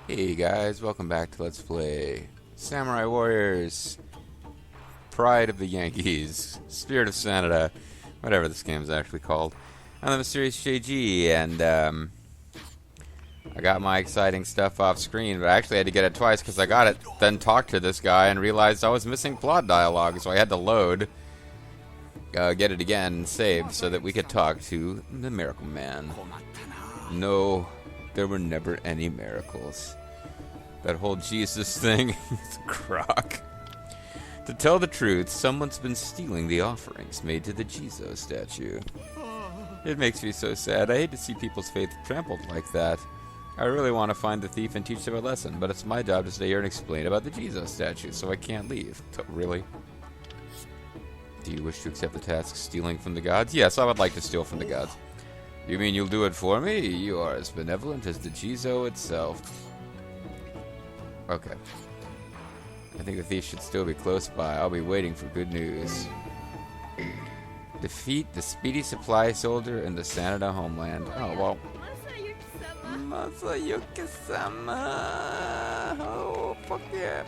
Hey guys, welcome back to Let's Play Samurai Warriors Pride of the Yankees, Spirit of Sanada, whatever this game is actually called. I'm the mysterious JG, and I got my exciting stuff off screen, but I actually had to get it twice because I got it, then talked to this guy and realized I was missing plot dialogue, so I had to load, get it again, and save so that we could talk to the Miracle Man. No, there were never any miracles. That whole Jesus thing is a crock. To tell the truth, someone's been stealing the offerings made to the Jesus statue. It makes me so sad. I hate to see people's faith trampled like that. I really want to find the thief and teach them a lesson, but it's my job to stay here and explain about the Jesus statue, so I can't leave. Really? Do you wish to accept the task of stealing from the gods? Yes, I would like to steal from the gods. You mean you'll do it for me? You are as benevolent as the Jizo itself. Okay. I think the thief should still be close by. I'll be waiting for good news. Defeat the speedy supply soldier in the Sanada homeland. Oh, well. Masayuki-sama. Oh, fuck yeah.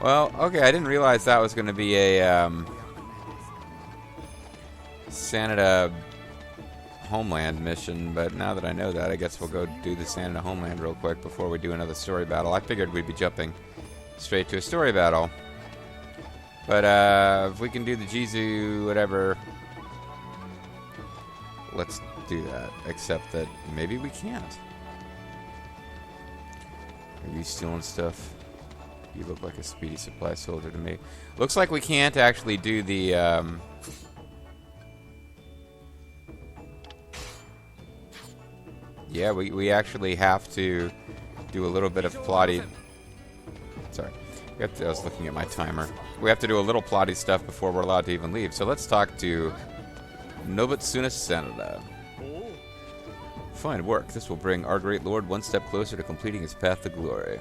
Well, okay, I didn't realize that was going to be a, Sanada homeland mission, but now that I know that, I guess we'll go do the Sanada homeland real quick before we do another story battle. I figured we'd be jumping straight to a story battle, but if we can do the Jizu whatever, let's do that, except that maybe we can't. Are you stealing stuff? You look like a speedy supply soldier to me. Looks like we can't actually do the yeah, we actually have to do a little bit of plotty. Sorry. I was looking at my timer. We have to do a little plotty stuff before we're allowed to even leave. So let's talk to Nobutsuna Sanada. Fine work. This will bring our great lord one step closer to completing his path to glory.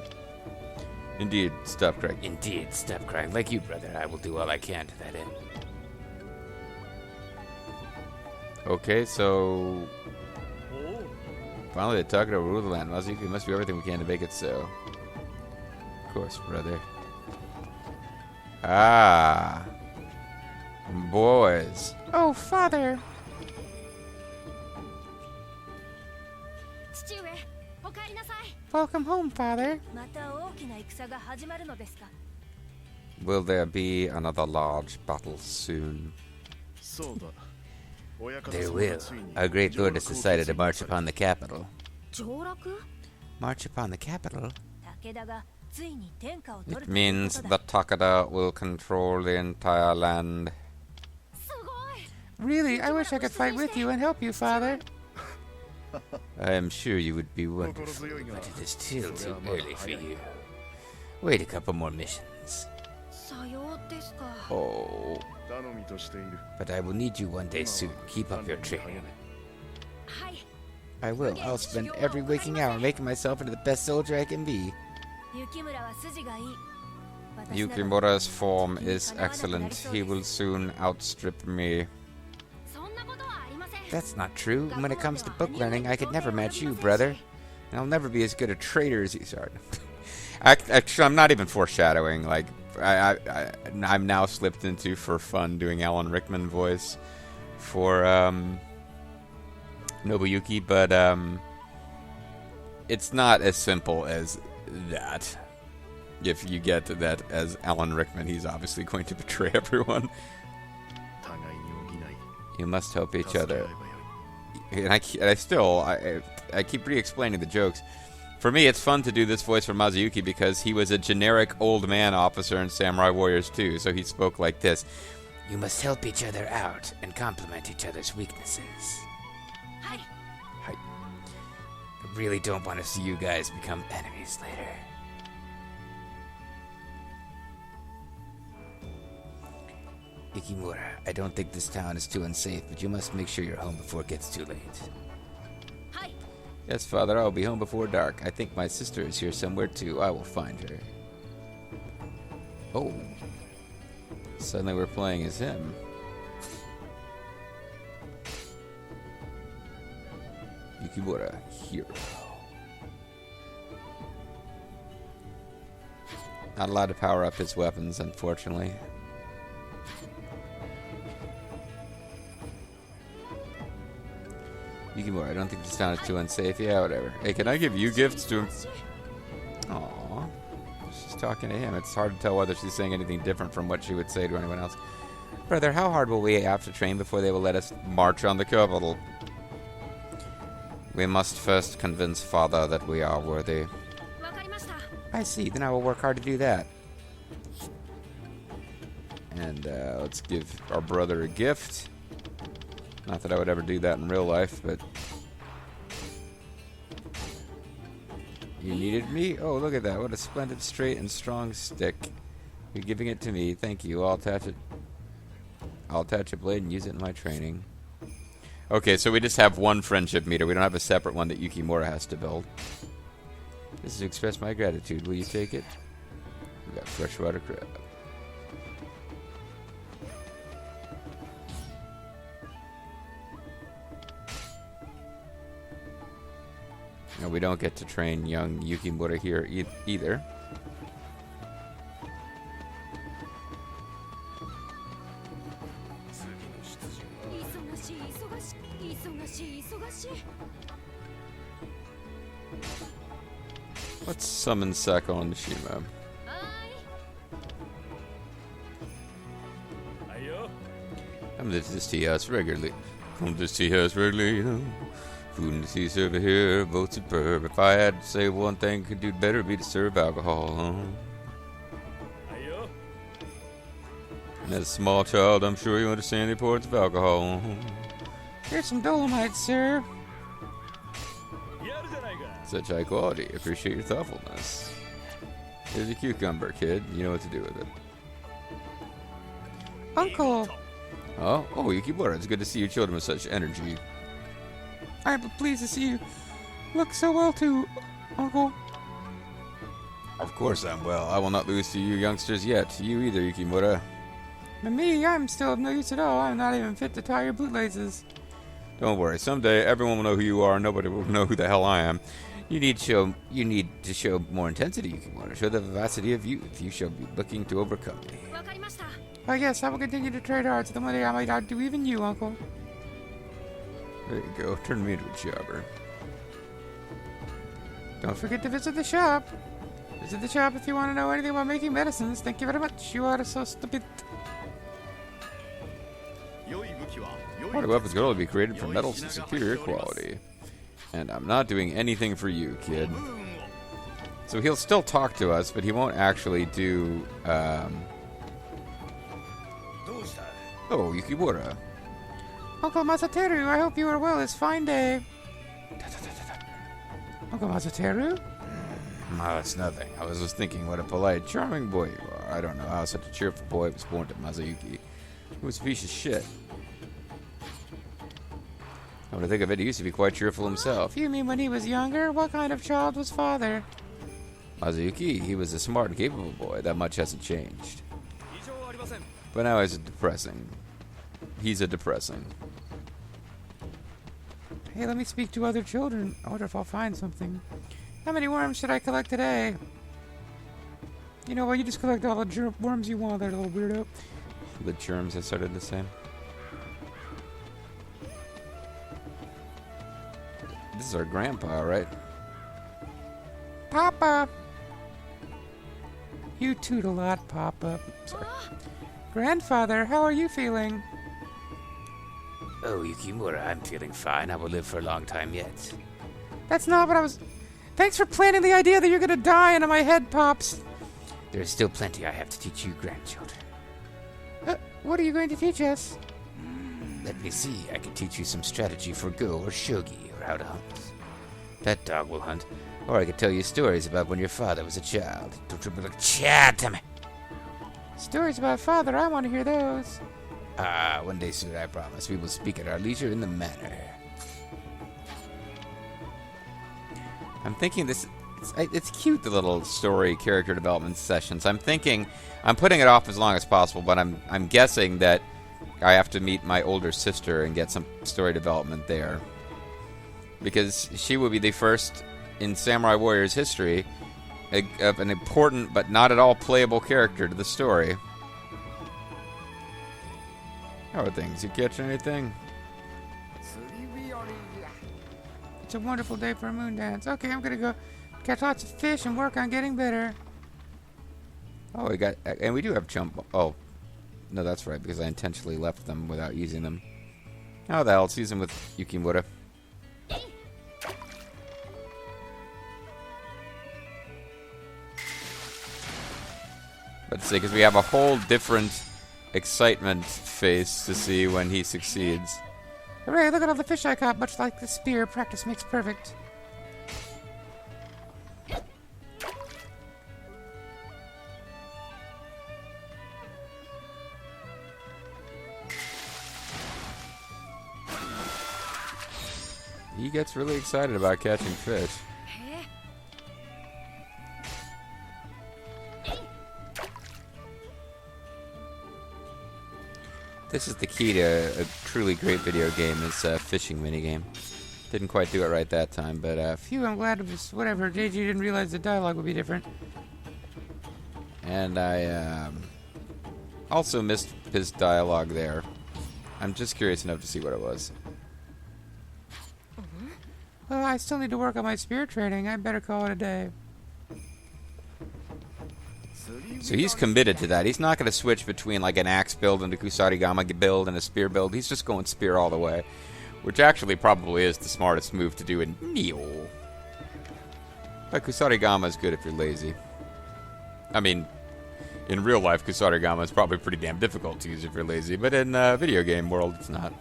Indeed, stop crying. Indeed, stop crying. Like you, brother, I will do all I can to that end. Okay, so finally, the Takeda will rule the land. Masayuki must do everything we can to make it so. Of course, brother. Ah. Boys. Oh, father. Welcome home, father. Will there be another large battle soon? There will. Our great lord has decided to march upon the capital. March upon the capital? It means that Takeda will control the entire land. Really? I wish I could fight with you and help you, father. I am sure you would be wonderful, but it is still too early for you. Wait a couple more missions. Oh. But I will need you one day soon. Keep up your training. I will. I'll spend every waking hour making myself into the best soldier I can be. Yukimura's form is excellent. He will soon outstrip me. That's not true. When it comes to book learning, I could never match you, brother. And I'll never be as good a trader as you. Sorry. Actually, I'm not even foreshadowing. Like, I'm now slipped into, for fun, doing Alan Rickman voice for Nobuyuki, but it's not as simple as that. If you get to that as Alan Rickman, he's obviously going to betray everyone. You must help each other. And I keep re-explaining the jokes. For me, it's fun to do this voice for Masayuki because he was a generic old man officer in Samurai Warriors 2, so he spoke like this. You must help each other out and complement each other's weaknesses. Hi. I really don't want to see you guys become enemies later. Yukimura, I don't think this town is too unsafe, but you must make sure you're home before it gets too late. Hi. Yes, father, I'll be home before dark. I think my sister is here somewhere too. I will find her. Oh. Suddenly we're playing as him. Yukimura, hero. Not allowed to power up his weapons, unfortunately. Yukimura, I don't think this town is too unsafe. Yeah, whatever. Hey, can I give you gifts to him? Aww. She's talking to him. It's hard to tell whether she's saying anything different from what she would say to anyone else. Brother, how hard will we have to train before they will let us march on the capital? We must first convince Father that we are worthy. I see. Then I will work hard to do that. And let's give our brother a gift. Not that I would ever do that in real life, but... You needed me? Oh, look at that. What a splendid, straight, and strong stick. You're giving it to me. Thank you. I'll attach it. I'll attach a blade and use it in my training. Okay, so we just have one friendship meter. We don't have a separate one that Yukimura has to build. This is to express my gratitude. Will you take it? We got freshwater crab. No, we don't get to train young Yukimura here either. Let's summon Sako and Nishima. Come to see us regularly. Come to see us regularly, you know. Food and tea server here, both superb. If I had to say one thing could do better, it'd be to serve alcohol. And as a small child, I'm sure you understand the importance of alcohol. Here's some dolomite, sir. Such high quality. Appreciate your thoughtfulness. Here's a cucumber, kid. You know what to do with it. Uncle! Oh, Yukimura, it's good to see you children with such energy. I am pleased to see you look so well too, Uncle. Of course I'm well. I will not lose to you youngsters yet. You either, Yukimura. But me, I'm still of no use at all. I'm not even fit to tie your bootlaces. Don't worry. Someday everyone will know who you are and nobody will know who the hell I am. You need to show more intensity, Yukimura. Show the vivacity of youth. You shall be looking to overcome me. Oh yes, I will continue to trade arts. The one day I might outdo even you, Uncle. There you go. Turn me into a jobber. Don't forget to visit the shop. Visit the shop if you want to know anything about making medicines. Thank you very much. You are so stupid. Quality weapons can only be created from metals of superior quality. And I'm not doing anything for you, kid. So he'll still talk to us, but he won't actually do... Oh, Yukimura. Uncle Masateru, I hope you are well this fine day. Uncle Masateru? No, it's nothing. I was just thinking what a polite, charming boy you are. I don't know how such a cheerful boy was born to Masayuki. He was a piece of shit. When I think of it, he used to be quite cheerful himself. You mean when he was younger? What kind of child was father? Masayuki, he was a smart and capable boy. That much hasn't changed. But now he's a depressing. Hey, let me speak to other children. I wonder if I'll find something. How many worms should I collect today? You know what? You just collect all the worms you want there, little weirdo. The germs I started to say. This is our grandpa, right? Papa! You toot a lot, Papa. Sorry. Grandfather, how are you feeling? Oh, Yukimura, I'm feeling fine. I will live for a long time yet. That's not what I was... Thanks for planting the idea that you're gonna die into my head, Pops. There is still plenty I have to teach you grandchildren. What are you going to teach us? Let me see. I can teach you some strategy for go or shogi, or how to hunt. That dog will hunt. Or I could tell you stories about when your father was a child. Don't you be like, chat to me. Stories about father, I want to hear those. One day soon, I promise. We will speak at our leisure in the manor. I'm thinking this... It's cute, the little story character development sessions. I'm putting it off as long as possible, but I'm guessing that I have to meet my older sister and get some story development there. Because she will be the first in Samurai Warriors history of an important but not at all playable character to the story. How are things? You catch anything? It's a wonderful day for a moon dance. Okay, I'm gonna go catch lots of fish and work on getting better. Oh, and we do have chump. Oh, no, that's right, because I intentionally left them without using them. Oh, the hell, let's use them with Yukimura. Let's see, because we have a whole different excitement face to see when he succeeds. Hooray, look at all the fish I caught. Much like the spear, practice makes perfect. He gets really excited about catching fish. This is the key to a truly great video game, is a fishing minigame. Didn't quite do it right that time, but phew, I'm glad it was whatever. JG didn't realize the dialogue would be different. And I also missed his dialogue there. I'm just curious enough to see what it was. Well, I still need to work on my spear training. I better call it a day. So he's committed to that. He's not going to switch between like an axe build and a Kusarigama build and a spear build. He's just going spear all the way. Which actually probably is the smartest move to do in Neo. But Kusarigama is good if you're lazy. I mean, in real life, Kusarigama is probably pretty damn difficult to use if you're lazy. But in video game world, it's not.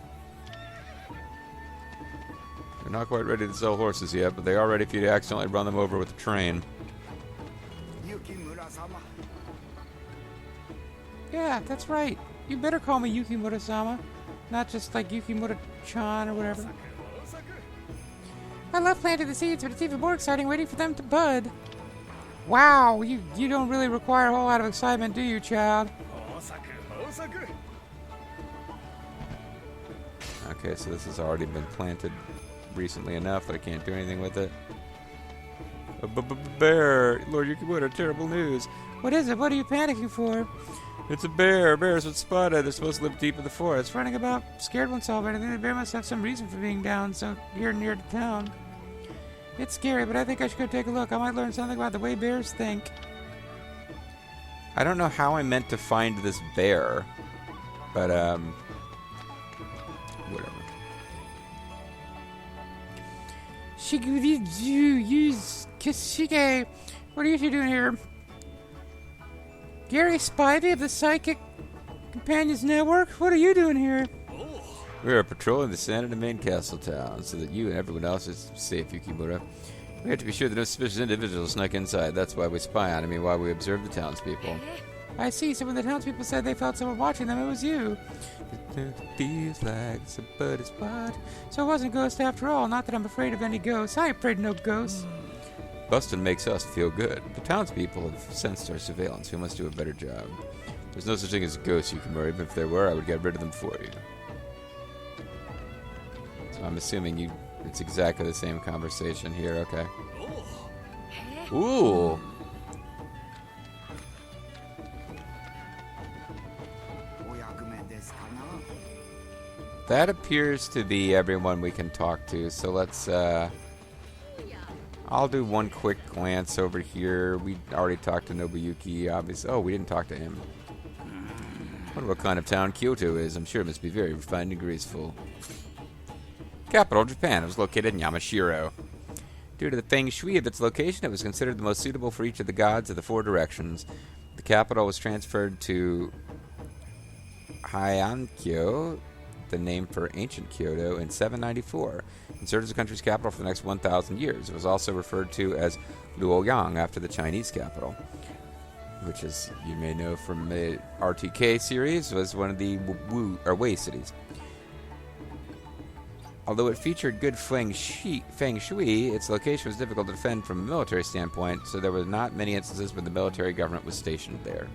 They're not quite ready to sell horses yet, but they are ready for you to accidentally run them over with a train. Yeah, that's right. You better call me Yukimura-sama. Not just like Yukimura-chan or whatever. I love planting the seeds, but it's even more exciting waiting for them to bud. Wow, you don't really require a whole lot of excitement, do you, child? Okay, so this has already been planted recently enough that I can't do anything with it. Bear! Lord Yukimura, terrible news. What is it? What are you panicking for? It's a bear. Bears with spotted. They're supposed to live deep in the forest. Running about, scared oneself. I think the bear must have some reason for being down so here near the town. It's scary, but I think I should go take a look. I might learn something about the way bears think. I don't know how I meant to find this bear, but whatever. Kishige, what are you two doing here? Gary Spivey of the Psychic Companions Network? What are you doing here? We are patrolling the Sanada main castle town so that you and everyone else is safe, Yukimura. We have to be sure that no suspicious individuals snuck inside. That's why we spy on him and why we observe the townspeople. I see. So when the townspeople said they felt someone watching them, it was you. It feels like somebody's spot. So it wasn't ghost after all. Not that I'm afraid of any ghosts. I ain't afraid of no ghosts. Bustin' makes us feel good. The townspeople have sensed our surveillance. We must do a better job. There's no such thing as ghosts, Yukimura. Even if there were, I would get rid of them for you. So I'm assuming it's exactly the same conversation here. Okay. Ooh. That appears to be everyone we can talk to. So let's I'll do one quick glance over here. We already talked to Nobuyuki, obviously. Oh, we didn't talk to him. I wonder what kind of town Kyoto is. I'm sure it must be very refined and graceful. Capital, Japan. It was located in Yamashiro. Due to the feng shui of its location, it was considered the most suitable for each of the gods of the four directions. The capital was transferred to Heiankyo, the name for ancient Kyoto, in 794, and served as the country's capital for the next 1,000 years. It was also referred to as Luoyang after the Chinese capital, which, as you may know from the RTK series, was one of the Wei cities. Although it featured good feng shui, its location was difficult to defend from a military standpoint, so there were not many instances where the military government was stationed there.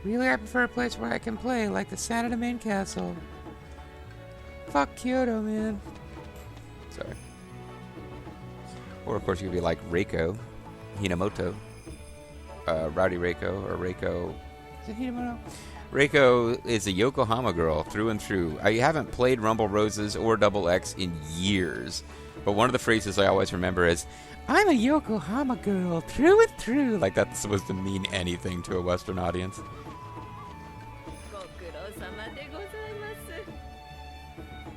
Really, I prefer a place where I can play, like the Sanada main castle. Fuck Kyoto, man. Sorry. Or, of course, you could be like Reiko Hinamoto. Rowdy Reiko, or Reiko... Is it Hinamoto? Reiko is a Yokohama girl through and through. I haven't played Rumble Roses or Double X in years. But one of the phrases I always remember is, I'm a Yokohama girl through and through. Like that's supposed to mean anything to a Western audience.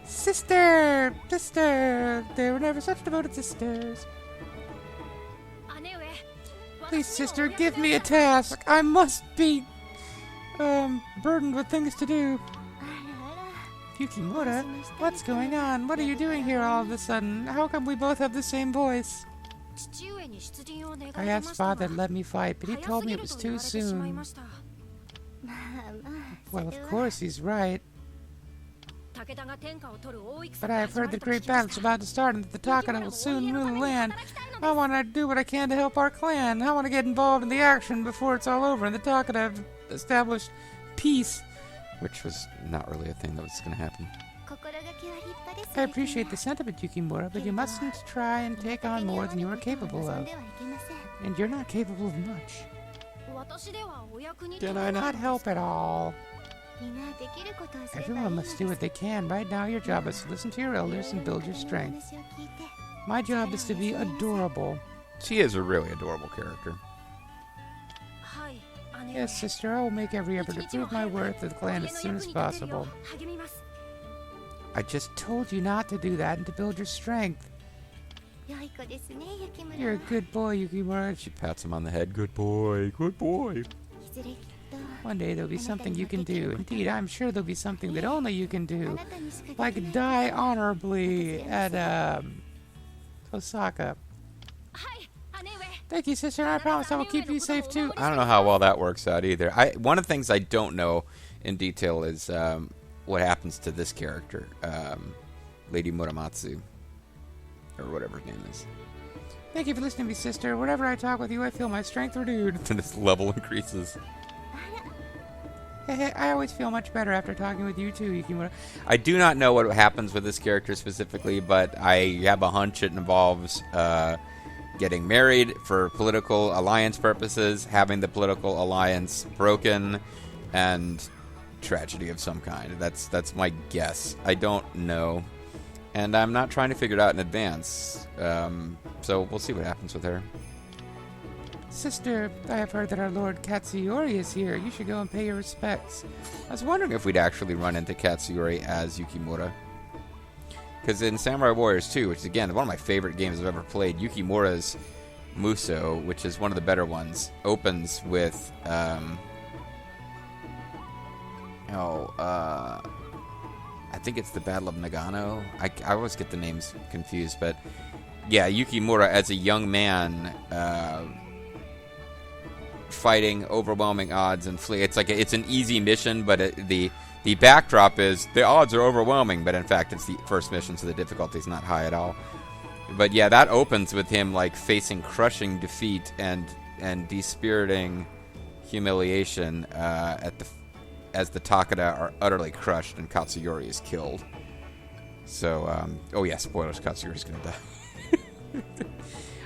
Sister! Sister! They were never such devoted sisters. Please, sister, give me a task. I must be, burdened with things to do. Yukimura, what's going on? What are you doing here all of a sudden? How come we both have the same voice? I asked Father to let me fight, but he told me it was too soon. Well, of course he's right. But I have heard the great battle's about to start and that the Takeda will soon rule the land. I want to do what I can to help our clan. I want to get involved in the action before it's all over and the Takeda have established peace. Which was not really a thing that was going to happen. I appreciate the sentiment, Yukimura, but you mustn't try and take on more than you are capable of. And you're not capable of much. Can I not help at all? Everyone must do what they can. Right now, your job is to listen to your elders and build your strength. My job is to be adorable. She is a really adorable character. Yes, sister, I will make every effort to prove my worth to the clan as soon as possible. I just told you not to do that and to build your strength. You're a good boy, Yukimura. She pats him on the head. Good boy, good boy. One day there'll be something you can do. Indeed, I'm sure there'll be something that only you can do. Like die honorably at, Osaka. Thank you, sister. I promise I will keep you safe, too. I don't know how well that works out, either. One of the things I don't know in detail is what happens to this character, Lady Muramatsu, or whatever her name is. Thank you for listening to me, sister. Whenever I talk with you, I feel my strength renewed. And this level increases. I always feel much better after talking with you, too, Yukimura. I do not know what happens with this character specifically, but I have a hunch it involves... getting married for political alliance purposes, having the political alliance broken, and tragedy of some kind. That's my guess. I don't know. And I'm not trying to figure it out in advance. So we'll see what happens with her. Sister, I have heard that our Lord Katsuyori is here. You should go and pay your respects. I was wondering if we'd actually run into Katsuyori as Yukimura. Because in Samurai Warriors 2, which is, again, one of my favorite games I've ever played, Yukimura's Muso, which is one of the better ones, opens with, I think it's the Battle of Nagano. I always get the names confused, but, yeah, Yukimura as a young man, fighting overwhelming odds and flee. It's like it's an easy mission, but the backdrop is the odds are overwhelming, but in fact it's the first mission, so the difficulty is not high at all. But yeah, that opens with him like facing crushing defeat and dispiriting humiliation as the Takeda are utterly crushed and Katsuyori is killed. So, oh yeah, spoilers, Katsuyori's gonna die.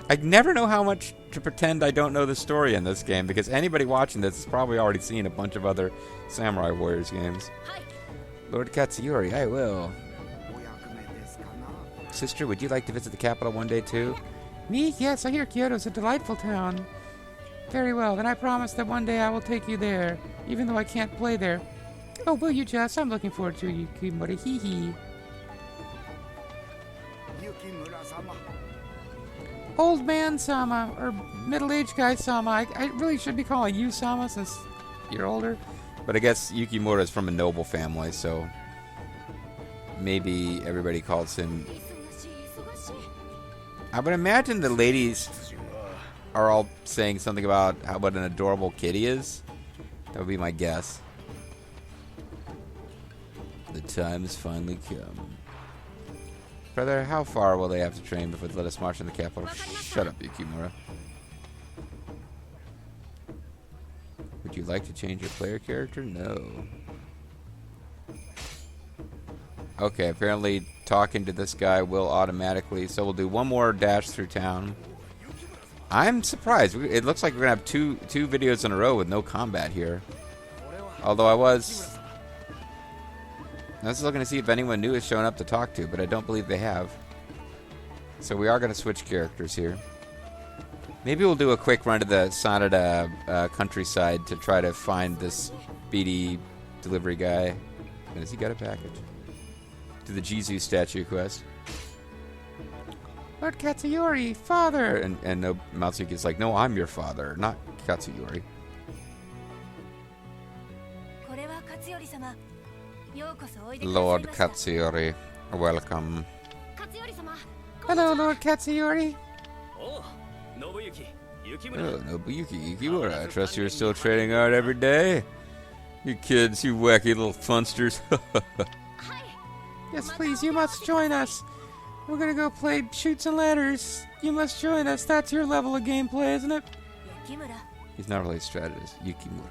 I never know how much to pretend I don't know the story in this game, because anybody watching this has probably already seen a bunch of other Samurai Warriors games. Lord Katsuyori, I will. Sister, would you like to visit the capital one day too? Me? Yes, I hear Kyoto's a delightful town. Very well, then I promise that one day I will take you there, even though I can't play there. Oh, will you just? I'm looking forward to you, Yukimura. Hee hee. Old man Sama, or middle-aged guy Sama. I really should be calling you Sama since you're older. But I guess Yukimura is from a noble family, so maybe everybody calls him... I would imagine the ladies are all saying something about what an adorable kid he is. That would be my guess. The time has finally come. Brother, how far will they have to train before they let us march in the capital? Shut up, Yukimura. Would you like to change your player character? No. Okay, apparently talking to this guy will automatically. So we'll do one more dash through town. I'm surprised. It looks like we're going to have two videos in a row with no combat here. Although I was looking to see if anyone new has shown up to talk to, but I don't believe they have. So we are going to switch characters here. Maybe we'll do a quick run to the Sanada countryside to try to find this beady delivery guy. Has he got a package? To the Jizu statue quest. Lord Katsuyori, father! And no, Masayuki's like, no, I'm your father, not Katsuyori. Lord Katsuyori, welcome. Hello, Lord Katsuyori. Oh, Nobuyuki, Yukimura. I trust you're still trading art every day. You kids, you wacky little funsters. Yes, please, you must join us. We're gonna go play Chutes and Ladders. You must join us. That's your level of gameplay, isn't it? He's not really a strategist. Yukimura.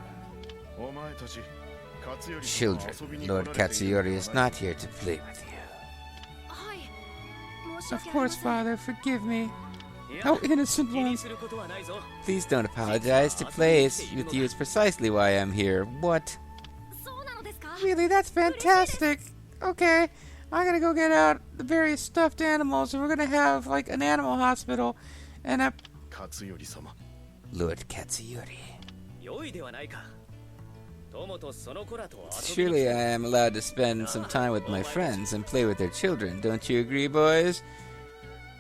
Children, Lord Katsuyori is not here to play with you. Of course, Father. Forgive me. How innocent ones. Please don't apologize. To play with you is precisely why I'm here. What? Really? That's fantastic. Okay. I'm gonna go get out the various stuffed animals, and we're gonna have, like, an animal hospital, and a... Lord Katsuyori. Surely I am allowed to spend some time with my friends and play with their children. Don't you agree, boys?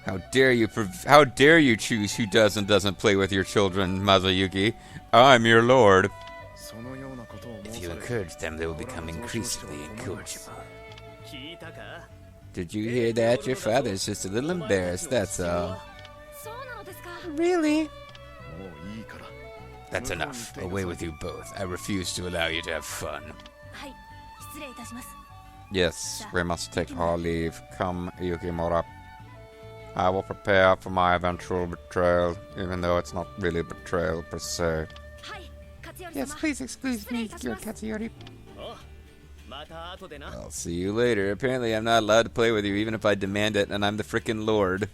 How dare you choose who does and doesn't play with your children, Masayuki? I'm your lord. If you encourage them, they will become increasingly incorrigible. Did you hear that? Your father's just a little embarrassed, that's all. Really? That's enough. Away with you both. I refuse to allow you to have fun. Yes, we must take our leave. Come, Yukimura. I will prepare for my eventual betrayal, even though it's not really betrayal per se. Yes, please excuse me, your Katsuyori. I'll see you later. Apparently I'm not allowed to play with you even if I demand it, and I'm the frickin' lord.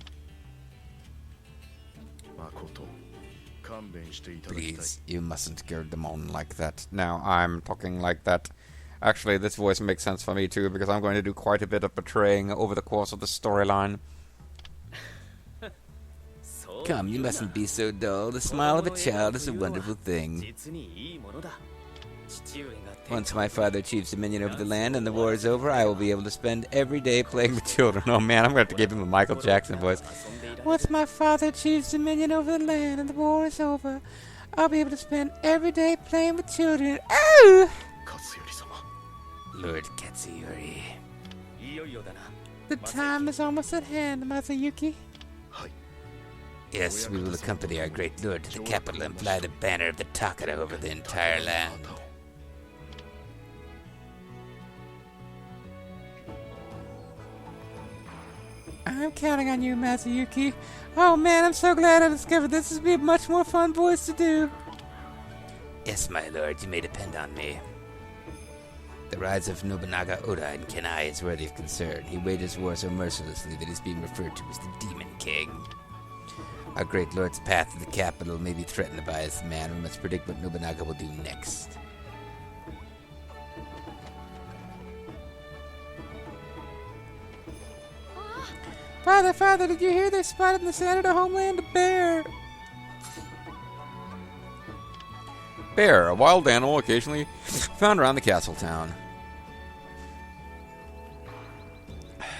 Please, you mustn't gird them on like that. Now I'm talking like that. Actually, this voice makes sense for me too, because I'm going to do quite a bit of betraying over the course of the storyline. Come, you mustn't be so dull. The smile of a child is a wonderful thing. Once my father achieves dominion over the land and the war is over, I will be able to spend every day playing with children. Oh man, I'm going to have to give him a Michael Jackson voice. Once my father achieves dominion over the land and the war is over, I'll be able to spend every day playing with children. Oh! Lord Katsuyori. The time is almost at hand, Masayuki. Yes, we will accompany our great lord to the capital and fly the banner of the Takara over the entire land. I'm counting on you, Masayuki. Oh man, I'm so glad I discovered this. This will be a much more fun voice to do. Yes, my lord, you may depend on me. The rise of Nobunaga Oda in Kenai is worthy of concern. He wages war so mercilessly that he's being referred to as the Demon King. Our great lord's path to the capital may be threatened by this man. We must predict what Nobunaga will do next. Father, did you hear they spotted in the Sanada homeland a bear? Bear, a wild animal occasionally found around the castle town.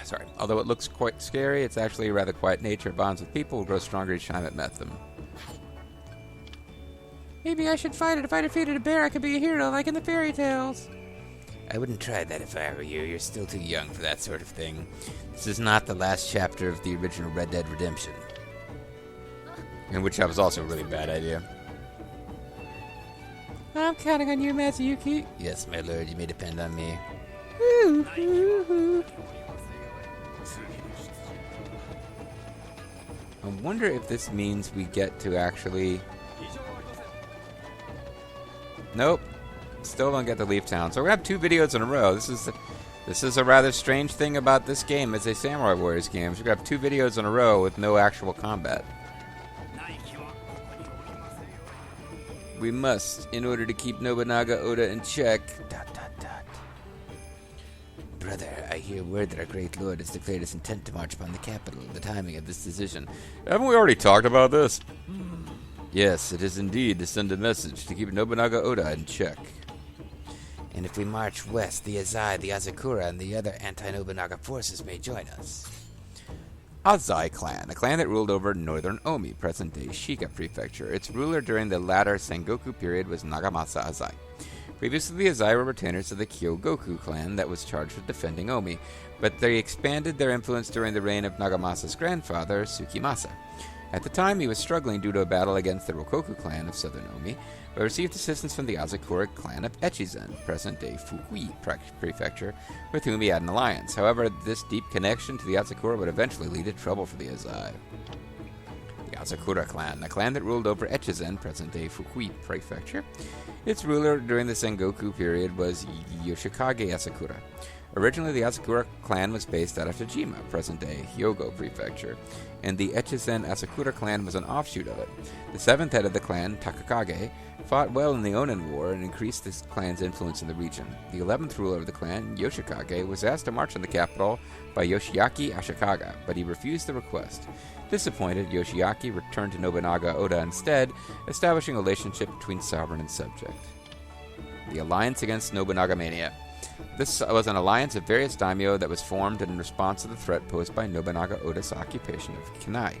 Sorry. Although it looks quite scary, it's actually a rather quiet nature. Bonds with people will grow stronger each time it met them. Maybe I should fight it. If I defeated a bear, I could be a hero, like in the fairy tales. I wouldn't try that if I were you. You're still too young for that sort of thing. This is not the last chapter of the original Red Dead Redemption. In which that was also a really bad idea. I'm counting on you, Masayuki. Yes, my lord, you may depend on me. Ooh, ooh, ooh. I wonder if this means we get to actually... Nope. Still don't get to leave town. So we're going to have 2 videos in a row. This This is a rather strange thing about this game as a Samurai Warriors game. We've got 2 videos in a row with no actual combat. We must, in order to keep Nobunaga Oda in check. ... Brother, I hear word that our great lord has declared his intent to march upon the capital. The timing of this decision. Haven't we already talked about this? Yes, it is indeed to send a message to keep Nobunaga Oda in check. And if we march west, the Azai, the Azakura, and the other anti-Nobunaga forces may join us. Azai clan, a clan that ruled over northern Omi, present-day Shiga Prefecture. Its ruler during the latter Sengoku period was Nagamasa Azai. Previously, the Azai were retainers of the Kyogoku clan that was charged with defending Omi, but they expanded their influence during the reign of Nagamasa's grandfather, Tsukimasa. At the time, he was struggling due to a battle against the Rokoku clan of southern Omi, but received assistance from the Azakura clan of Echizen, present-day Fukui Prefecture, with whom he had an alliance. However, this deep connection to the Azakura would eventually lead to trouble for the Azai. The Azakura clan, a clan that ruled over Echizen, present-day Fukui Prefecture. Its ruler during the Sengoku period was Yoshikage Asakura. Originally, the Asakura clan was based out of Tajima, present-day Hyogo Prefecture, and the Echizen Asakura clan was an offshoot of it. The 7th head of the clan, Takakage, fought well in the Onin War and increased this clan's influence in the region. The 11th ruler of the clan, Yoshikage, was asked to march on the capital by Yoshiaki Ashikaga, but he refused the request. Disappointed, Yoshiaki returned to Nobunaga Oda instead, establishing a relationship between sovereign and subject. The Alliance Against Nobunaga Mania. This was an alliance of various daimyo that was formed in response to the threat posed by Nobunaga Oda's occupation of Kinai.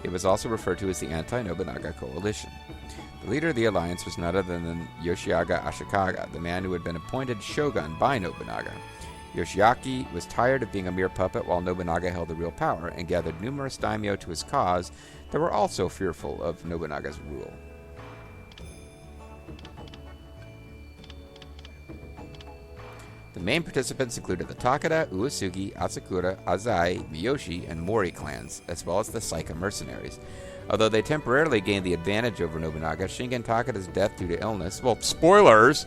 It was also referred to as the Anti-Nobunaga Coalition. The leader of the alliance was none other than Yoshiaki Ashikaga, the man who had been appointed shogun by Nobunaga. Yoshiaki was tired of being a mere puppet while Nobunaga held the real power, and gathered numerous daimyo to his cause that were also fearful of Nobunaga's rule. The main participants included the Takeda, Uesugi, Asakura, Azai, Miyoshi, and Mori clans, as well as the Saika mercenaries. Although they temporarily gained the advantage over Nobunaga, Shingen Takeda's death due to illness, well, spoilers,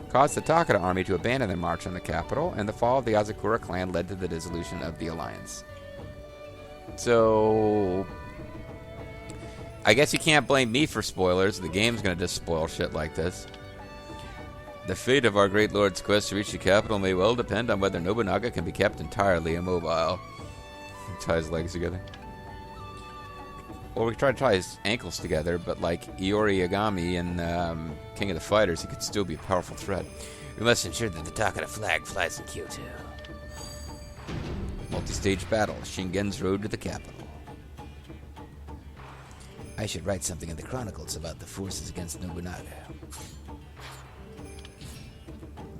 caused the Takeda army to abandon their march on the capital, and the fall of the Asakura clan led to the dissolution of the alliance. So, I guess you can't blame me for spoilers. The game's going to just spoil shit like this. The fate of our great lord's quest to reach the capital may well depend on whether Nobunaga can be kept entirely immobile. Tie his legs together. Or we could try to tie his ankles together, but like Iori Yagami in King of the Fighters, he could still be a powerful threat. We must ensure that the Takeda flag flies in Kyoto. Multi-stage battle, Shingen's road to the capital. I should write something in the chronicles about the forces against Nobunaga.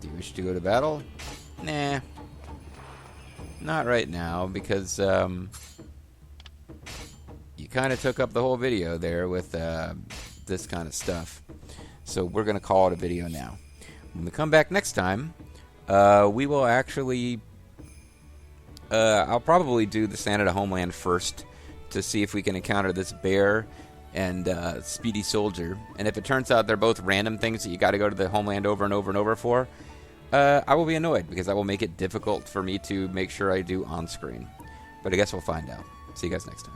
Do you wish to go to battle? Nah. Not right now, because you kind of took up the whole video there with this kind of stuff. So we're going to call it a video now. When we come back next time, we will actually... I'll probably do the Sanada Homeland first to see if we can encounter this bear and Speedy Soldier. And if it turns out they're both random things that you got to go to the Homeland over and over and over for, I will be annoyed because that will make it difficult for me to make sure I do on screen. But I guess we'll find out. See you guys next time.